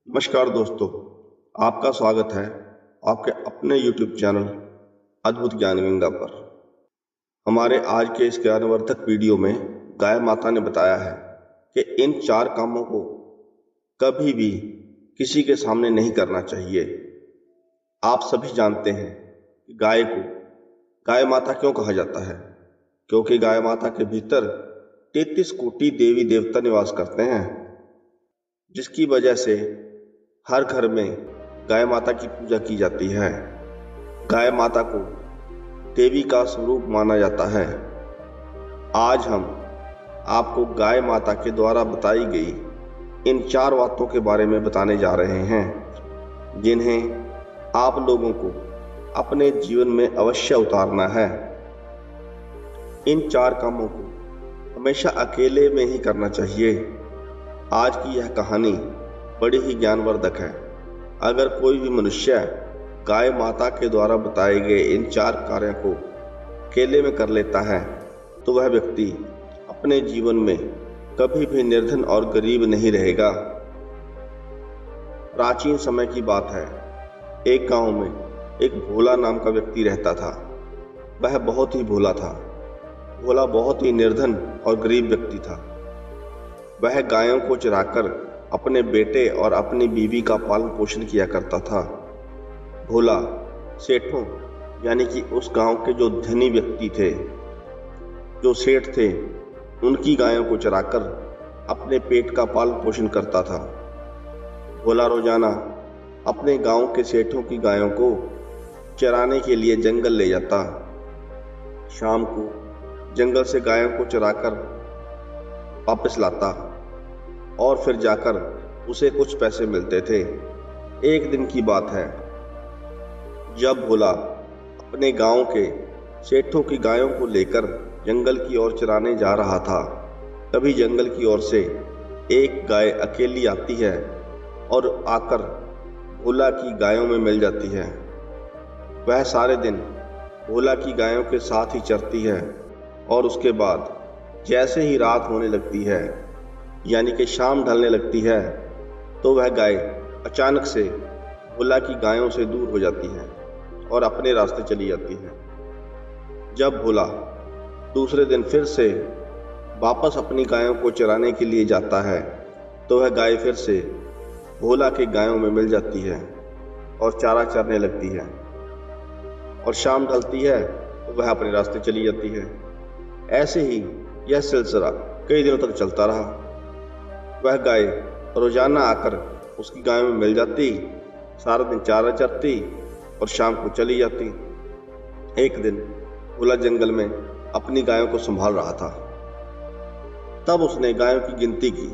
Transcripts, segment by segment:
नमस्कार दोस्तों, आपका स्वागत है आपके अपने YouTube चैनल अद्भुत ज्ञान गंगा पर। हमारे आज के इस ज्ञानवर्धक वीडियो में गाय माता ने बताया है कि इन 4 कामों को कभी भी किसी के सामने नहीं करना चाहिए। आप सभी जानते हैं कि गाय को गाय माता क्यों कहा जाता है, क्योंकि गाय माता के भीतर 33 कोटि देवी देवता निवास करते हैं, जिसकी वजह से हर घर में गाय माता की पूजा की जाती है। गाय माता को देवी का स्वरूप माना जाता है। आज हम आपको गाय माता के द्वारा बताई गई इन 4 बातों के बारे में बताने जा रहे हैं, जिन्हें आप लोगों को अपने जीवन में अवश्य उतारना है। इन 4 कामों को हमेशा अकेले में ही करना चाहिए। आज की यह कहानी बड़ी ही ज्ञानवर्धक है। अगर कोई भी मनुष्य गाय माता के द्वारा बताए गए इन 4 कार्यों को अकेले में कर लेता है तो वह व्यक्ति अपने जीवन में कभी भी निर्धन और गरीब नहीं रहेगा। प्राचीन समय की बात है, एक गांव में एक भोला नाम का व्यक्ति रहता था। वह बहुत ही भोला था। भोला बहुत ही निर्धन और गरीब व्यक्ति था। वह गायों को चराकर अपने बेटे और अपनी बीवी का पालन पोषण किया करता था। भोला सेठों यानी कि उस गांव के जो धनी व्यक्ति थे, जो सेठ थे, उनकी गायों को चराकर अपने पेट का पालन पोषण करता था। भोला रोजाना अपने गांव के सेठों की गायों को चराने के लिए जंगल ले जाता। शाम को जंगल से गायों को चराकर वापस लाता और फिर जाकर उसे कुछ पैसे मिलते थे। एक दिन की बात है, जब भोला अपने गांव के सेठों की गायों को लेकर जंगल की ओर चराने जा रहा था, तभी जंगल की ओर से एक गाय अकेली आती है और आकर भोला की गायों में मिल जाती है। वह सारे दिन भोला की गायों के साथ ही चरती है और उसके बाद जैसे ही रात होने लगती है, यानी कि शाम ढलने लगती है, तो वह गाय अचानक से भोला की गायों से दूर हो जाती है और अपने रास्ते चली जाती है। जब भोला दूसरे दिन फिर से वापस अपनी गायों को चराने के लिए जाता है तो वह गाय फिर से भोला के गायों में मिल जाती है और चारा चरने लगती है, और शाम ढलती है तो वह अपने रास्ते चली जाती है। ऐसे ही यह सिलसिला कई दिनों तक चलता रहा। वह गाय रोजाना आकर उसकी गायों में मिल जाती, सारा दिन चारा चरती और शाम को चली जाती। एक दिन भोला जंगल में अपनी गायों को संभाल रहा था। तब उसने गायों की गिनती की।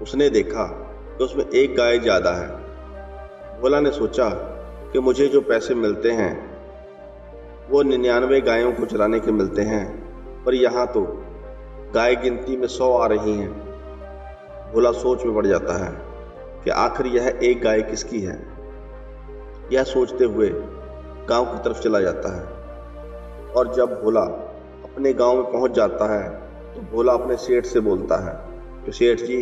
उसने देखा कि उसमें एक गाय ज्यादा है। भोला ने सोचा कि मुझे जो पैसे मिलते हैं वो 99 गायों को चराने के मिलते हैं, पर यहाँ तो गाय गिनती में 100 आ रही हैं। भोला सोच में पड़ जाता है कि आखिर यह एक गाय किसकी है। यह सोचते हुए गांव की तरफ चला जाता है, और जब भोला अपने गांव में पहुंच जाता है तो भोला अपने सेठ से बोलता है कि सेठ जी,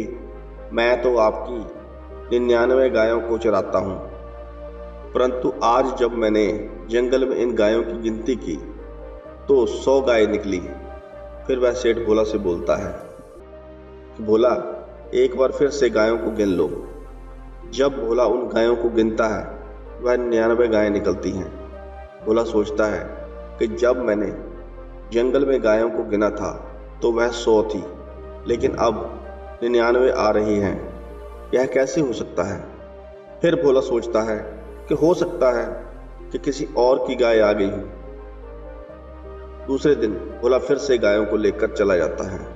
मैं तो आपकी 99 गायों को चराता हूं, परंतु आज जब मैंने जंगल में इन गायों की गिनती की तो 100 गाय निकली। फिर वह सेठ भोला से बोलता है कि भोला, एक बार फिर से गायों को गिन लो। जब भोला उन गायों को गिनता है वह 99 गायें निकलती हैं। भोला सोचता है कि जब मैंने जंगल में गायों को गिना था तो वह 100 थी, लेकिन अब 99 आ रही हैं। यह कैसे हो सकता है? फिर भोला सोचता है कि हो सकता है कि किसी और की गाय आ गई हो। दूसरे दिन भोला फिर से गायों को लेकर चला जाता है।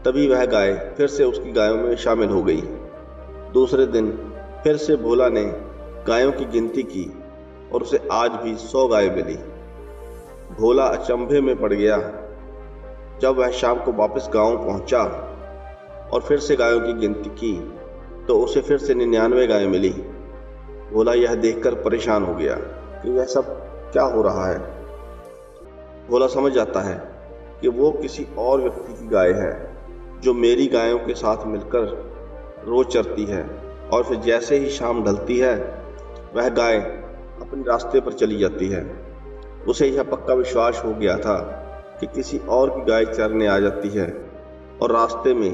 तभी वह गाय फिर से उसकी गायों में शामिल हो गई। दूसरे दिन फिर से भोला ने गायों की गिनती की और उसे आज भी 100 गाय मिली। भोला अचंभे में पड़ गया। जब वह शाम को वापस गांव पहुंचा और फिर से गायों की गिनती की तो उसे फिर से 99 गायें मिली। भोला यह देखकर परेशान हो गया कि यह सब क्या हो रहा है। भोला समझ जाता है कि वो किसी और व्यक्ति की गाय है जो मेरी गायों के साथ मिलकर रोज चरती है, और फिर जैसे ही शाम ढलती है वह गाय अपने रास्ते पर चली जाती है। उसे यह पक्का विश्वास हो गया था कि किसी और की गाय चरने आ जाती है और रास्ते में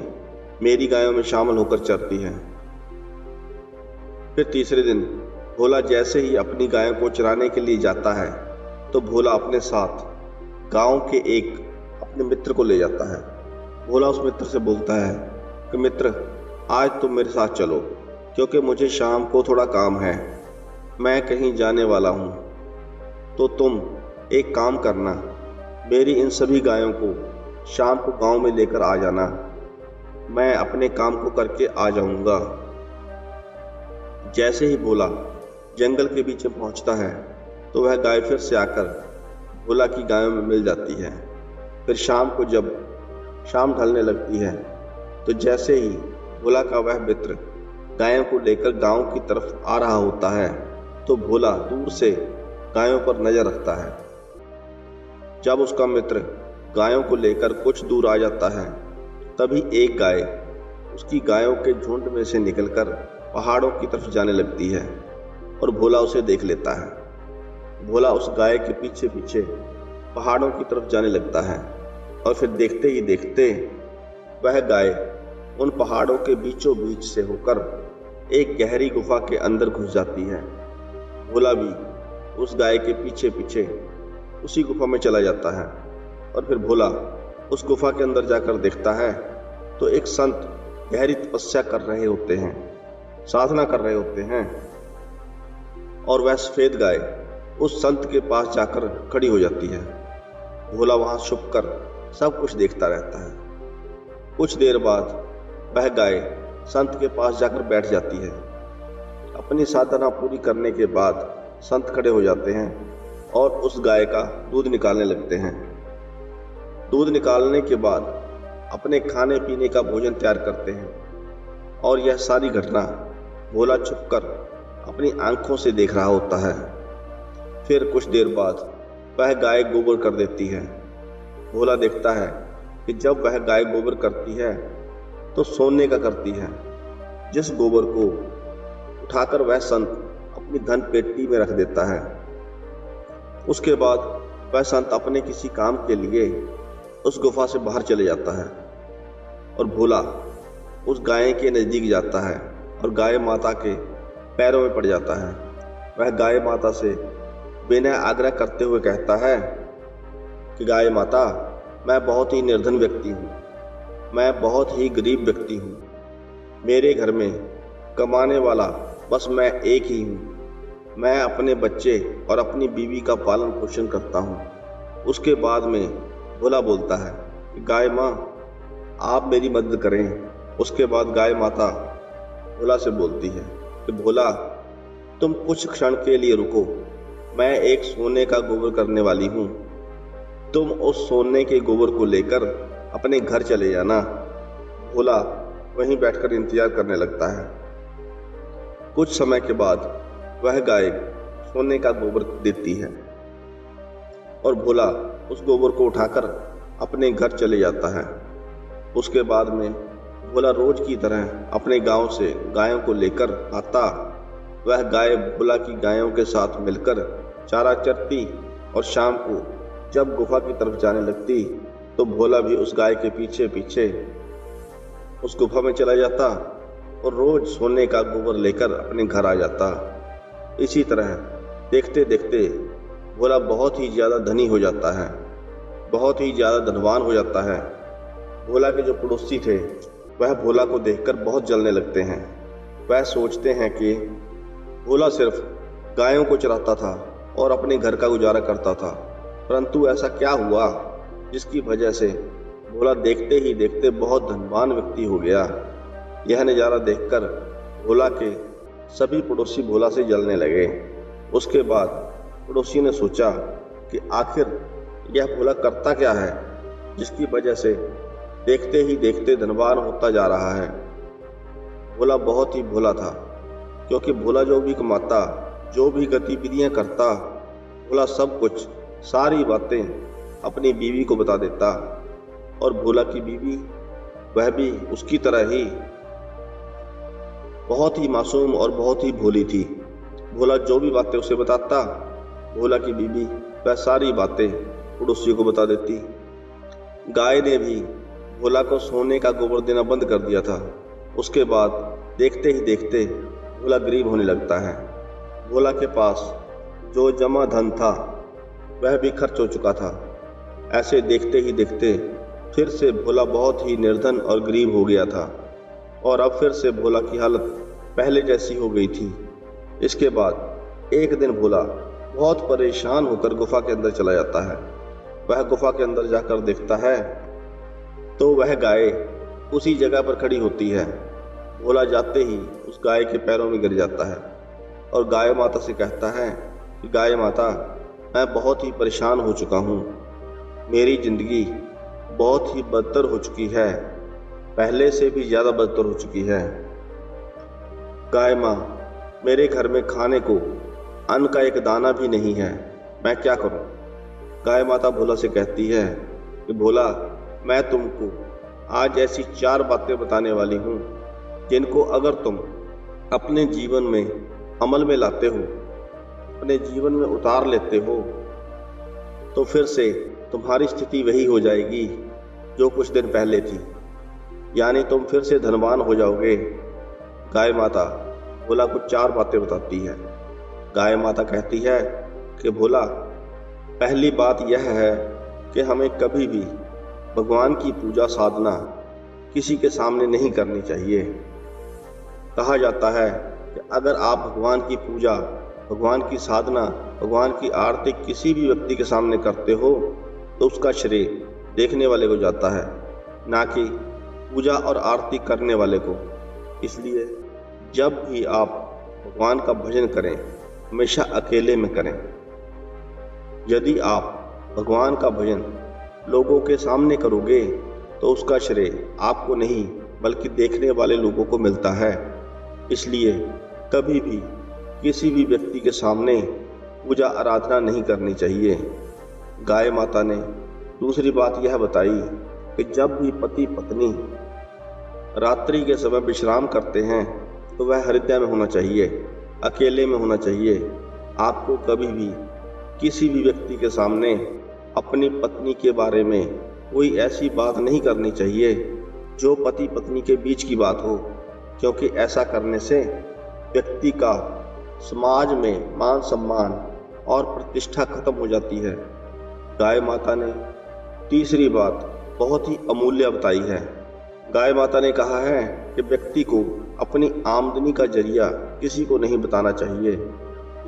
मेरी गायों में शामिल होकर चरती है। फिर तीसरे दिन भोला जैसे ही अपनी गायों को चराने के लिए जाता है तो भोला अपने साथ गांव के एक अपने मित्र को ले जाता है। भोला उस मित्र से बोलता है कि मित्र, आज तुम मेरे साथ चलो क्योंकि मुझे शाम को थोड़ा काम है, मैं कहीं जाने वाला हूँ। तो तुम एक काम करना, मेरी इन सभी गायों को शाम को गांव में लेकर आ जाना, मैं अपने काम को करके आ जाऊंगा। जैसे ही भोला जंगल के बीच में पहुंचता है तो वह गाय फिर से आकर भोला की गायों में मिल जाती है। फिर शाम को जब शाम ढलने लगती है तो जैसे ही भोला का वह मित्र गायों को लेकर गांव की तरफ आ रहा होता है तो भोला दूर से गायों पर नजर रखता है। जब उसका मित्र गायों को लेकर कुछ दूर आ जाता है तभी एक गाय उसकी गायों के झुंड में से निकलकर पहाड़ों की तरफ जाने लगती है और भोला उसे देख लेता है। भोला उस गाय के पीछे पीछे पहाड़ों की तरफ जाने लगता है और फिर देखते ही देखते वह गाय उन पहाड़ों के बीचों बीच से होकर एक गहरी गुफा के अंदर घुस जाती है। भोला भी उस गाय के पीछे पीछे उसी गुफा में चला जाता है और फिर भोला उस गुफा के अंदर जाकर देखता है तो एक संत गहरी तपस्या कर रहे होते हैं, साधना कर रहे होते हैं और वह सफेद गाय उस संत के पास जाकर खड़ी हो जाती है। भोला वहां छुप कर सब कुछ देखता रहता है। कुछ देर बाद वह गाय संत के पास जाकर बैठ जाती है। अपनी साधना पूरी करने के बाद संत खड़े हो जाते हैं और उस गाय का दूध निकालने लगते हैं। दूध निकालने के बाद अपने खाने पीने का भोजन तैयार करते हैं और यह सारी घटना भोला छुपकर अपनी आंखों से देख रहा होता है। फिर कुछ देर बाद वह गाय गोबर कर देती है। भोला देखता है कि जब वह गाय गोबर करती है तो सोने का करती है, जिस गोबर को उठाकर वह संत अपनी धन पेटी में रख देता है। उसके बाद वह संत अपने किसी काम के लिए उस गुफा से बाहर चले जाता है और भोला उस गाय के नजदीक जाता है और गाय माता के पैरों में पड़ जाता है। वह गाय माता से विनय आग्रह करते हुए कहता है कि गाय माता, मैं बहुत ही निर्धन व्यक्ति हूँ, मैं बहुत ही गरीब व्यक्ति हूँ, मेरे घर में कमाने वाला बस मैं एक ही हूँ, मैं अपने बच्चे और अपनी बीवी का पालन पोषण करता हूँ। उसके बाद में भोला बोलता है कि गाय माँ, आप मेरी मदद करें। उसके बाद गाय माता भोला से बोलती है कि भोला, तुम कुछ क्षण के लिए रुको, मैं एक सोने का गोबर करने वाली हूँ, तुम उस सोने के गोबर को लेकर अपने घर चले जाना। भोला वहीं बैठकर इंतजार करने लगता है। कुछ समय के बाद वह गाय सोने का गोबर देती है और भोला उस गोबर को उठाकर अपने घर चले जाता है। उसके बाद में भोला रोज की तरह अपने गांव से गायों को लेकर आता। वह गाय भोला की गायों के साथ मिलकर चारा चरती और शाम को जब गुफा की तरफ जाने लगती तो भोला भी उस गाय के पीछे पीछे उस गुफा में चला जाता और रोज सोने का गोबर लेकर अपने घर आ जाता। इसी तरह देखते देखते भोला बहुत ही ज़्यादा धनी हो जाता है, बहुत ही ज़्यादा धनवान हो जाता है। भोला के जो पड़ोसी थे वह भोला को देखकर बहुत जलने लगते हैं। वह सोचते हैं कि भोला सिर्फ गायों को चराता था और अपने घर का गुजारा करता था, परंतु ऐसा क्या हुआ जिसकी वजह से भोला देखते ही देखते बहुत धनवान व्यक्ति हो गया। यह नज़ारा देखकर भोला के सभी पड़ोसी भोला से जलने लगे। उसके बाद पड़ोसी ने सोचा कि आखिर यह भोला करता क्या है जिसकी वजह से देखते ही देखते धनवान होता जा रहा है। भोला बहुत ही भोला था, क्योंकि भोला जो भी कमाता, जो भी गतिविधियां करता, भोला सब कुछ सारी बातें अपनी बीवी को बता देता और भोला की बीवी वह भी उसकी तरह ही बहुत ही मासूम और बहुत ही भोली थी। भोला जो भी बातें उसे बताता, भोला की बीबी वह सारी बातें पड़ोसियों को बता देती। गाय ने भी भोला को सोने का गोबर देना बंद कर दिया था। उसके बाद देखते ही देखते भोला गरीब होने लगता है। भोला के पास जो जमा धन था वह भी खर्च हो चुका था। ऐसे देखते ही देखते फिर से भोला बहुत ही निर्धन और गरीब हो गया था और अब फिर से भोला की हालत पहले जैसी हो गई थी। इसके बाद एक दिन भोला बहुत परेशान होकर गुफा के अंदर चला जाता है। वह गुफा के अंदर जाकर देखता है तो वह गाय उसी जगह पर खड़ी होती है। भोला जाते ही उस गाय के पैरों में गिर जाता है और गाय माता से कहता है कि गाय माता, मैं बहुत ही परेशान हो चुका हूँ। मेरी जिंदगी बहुत ही बदतर हो चुकी है, पहले से भी ज़्यादा बदतर हो चुकी है। गाय माँ, मेरे घर में खाने को अन्न का एक दाना भी नहीं है, मैं क्या करूं? गाय माता भोला से कहती है कि भोला, मैं तुमको आज ऐसी 4 बातें बताने वाली हूं जिनको अगर तुम अपने जीवन में अमल में लाते हो, अपने जीवन में उतार लेते हो, तो फिर से तुम्हारी स्थिति वही हो जाएगी जो कुछ दिन पहले थी, यानी तुम फिर से धनवान हो जाओगे। गाय माता भोला को 4 बातें बताती है। गाय माता कहती है कि भोला, पहली बात यह है कि हमें कभी भी भगवान की पूजा साधना किसी के सामने नहीं करनी चाहिए। कहा जाता है कि अगर आप भगवान की पूजा, भगवान की साधना, भगवान की आरती किसी भी व्यक्ति के सामने करते हो तो उसका श्रेय देखने वाले को जाता है, ना कि पूजा और आरती करने वाले को। इसलिए जब भी आप भगवान का भजन करें, हमेशा अकेले में करें। यदि आप भगवान का भजन लोगों के सामने करोगे तो उसका श्रेय आपको नहीं बल्कि देखने वाले लोगों को मिलता है। इसलिए कभी भी किसी भी व्यक्ति के सामने पूजा आराधना नहीं करनी चाहिए। गाय माता ने दूसरी बात यह बताई कि जब भी पति पत्नी रात्रि के समय विश्राम करते हैं तो वह हृदय में होना चाहिए, अकेले में होना चाहिए। आपको कभी भी किसी भी व्यक्ति के सामने अपनी पत्नी के बारे में कोई ऐसी बात नहीं करनी चाहिए जो पति पत्नी के बीच की बात हो, क्योंकि ऐसा करने से व्यक्ति का समाज में मान सम्मान और प्रतिष्ठा खत्म हो जाती है। गाय माता ने तीसरी बात बहुत ही अमूल्य बताई है। गाय माता ने कहा है कि व्यक्ति को अपनी आमदनी का जरिया किसी को नहीं बताना चाहिए,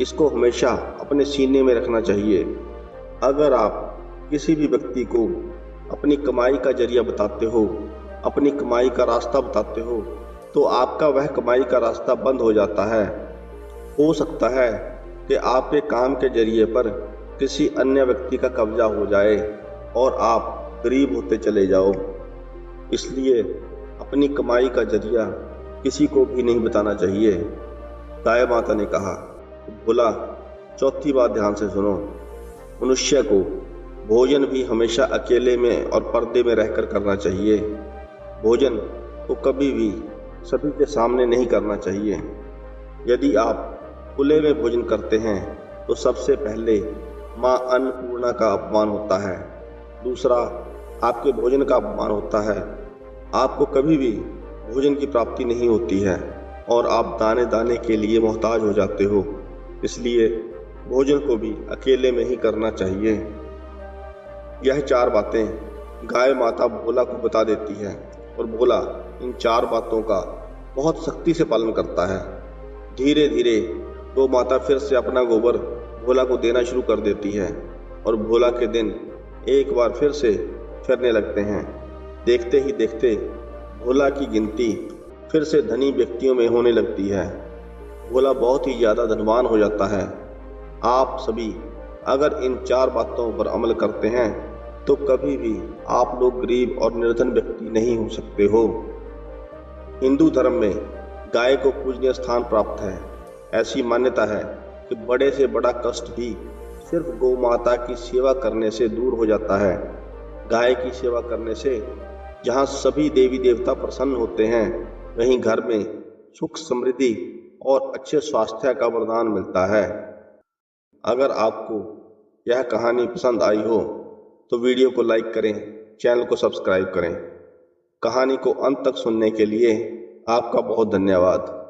इसको हमेशा अपने सीने में रखना चाहिए। अगर आप किसी भी व्यक्ति को अपनी कमाई का जरिया बताते हो, अपनी कमाई का रास्ता बताते हो, तो आपका वह कमाई का रास्ता बंद हो जाता है। हो सकता है कि आपके काम के जरिए पर किसी अन्य व्यक्ति का कब्जा हो जाए और आप गरीब होते चले जाओ। इसलिए अपनी कमाई का जरिया किसी को भी नहीं बताना चाहिए। गाय माता ने कहा, भोला, चौथी बात ध्यान से सुनो। मनुष्य को भोजन भी हमेशा अकेले में और पर्दे में रहकर करना चाहिए। भोजन को कभी भी सभी के सामने नहीं करना चाहिए। यदि आप खुले में भोजन करते हैं तो सबसे पहले माँ अन्नपूर्णा का अपमान होता है, दूसरा आपके भोजन का अपमान होता है। आपको कभी भी भोजन की प्राप्ति नहीं होती है और आप दाने दाने के लिए मोहताज हो जाते हो। इसलिए भोजन को भी अकेले में ही करना चाहिए। यह 4 बातें गाय माता भोला को बता देती है और भोला इन 4 बातों का बहुत सख्ती से पालन करता है। धीरे धीरे वो माता फिर से अपना गोबर भोला को देना शुरू कर देती है और भोला के दिन एक बार फिर से फिरने लगते हैं। देखते ही देखते भोला की गिनती फिर से धनी व्यक्तियों में होने लगती है। भोला बहुत ही ज़्यादा धनवान हो जाता है। आप सभी अगर इन 4 बातों पर अमल करते हैं तो कभी भी आप लोग गरीब और निर्धन व्यक्ति नहीं हो सकते हो। हिंदू धर्म में गाय को पूजनीय स्थान प्राप्त है। ऐसी मान्यता है कि बड़े से बड़ा कष्ट भी सिर्फ गौ माता की सेवा करने से दूर हो जाता है। गाय की सेवा करने से जहाँ सभी देवी देवता प्रसन्न होते हैं, वहीं घर में सुख समृद्धि और अच्छे स्वास्थ्य का वरदान मिलता है। अगर आपको यह कहानी पसंद आई हो तो वीडियो को लाइक करें, चैनल को सब्सक्राइब करें। कहानी को अंत तक सुनने के लिए आपका बहुत धन्यवाद।